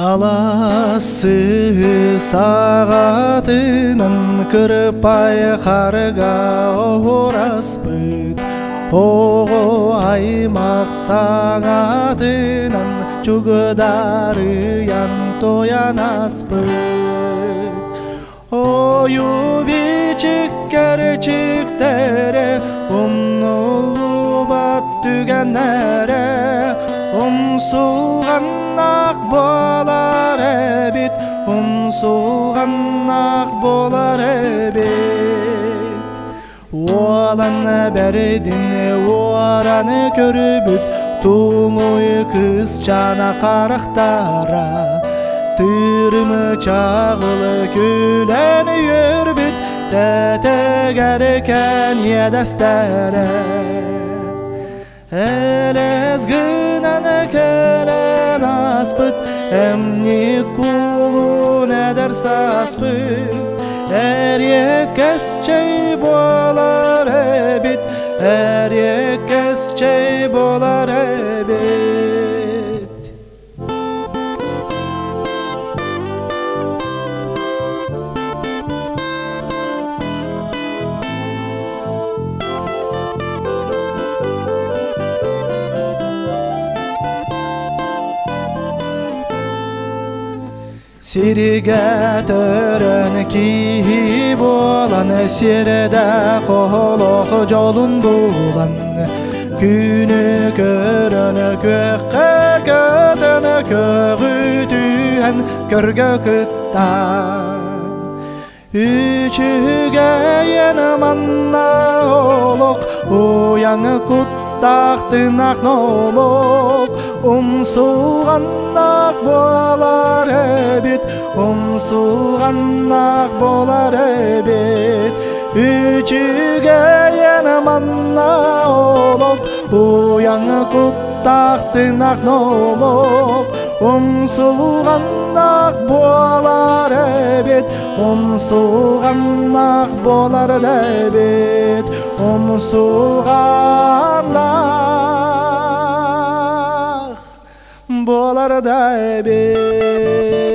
Аласы сағатынан кірпай қарға ораспыт. Оғы аймақ сағатынан жүгдары янтоян аспыт. Ою бичік кәрчіктері, ұнылу бат түгеннері, ұнсулған ақ болар әбет, ұнсулған ақ болар әбет. Олан бәрден ораны көрбіт, туңой кыз жана қарықтара. Тырмы чағылы күлән өрбіт, тәтігер кән едәстәрі. Әләз гынан кәлән аспыт, әмне кулун әдәр саспыт. Әр екәс чәй болар әбет, әр екәс чәй болар әбет. Сирге төрін ки болан, серде қолық жолын болан. Күні көрін көққа көтін көгітуен көргі күттан. Үчіге ені манна олық, ояңы күттақтын ақ номық. Ұмсуған ақ болар әбет, ұмсуған ақ болар әбет. Үчіге ені манна олық, ояңы күттақтын ақ номық. Ұмсуған ақ болар әбет, ұмсуған ақ болар әбет, ұмсуған ақ болар әбет.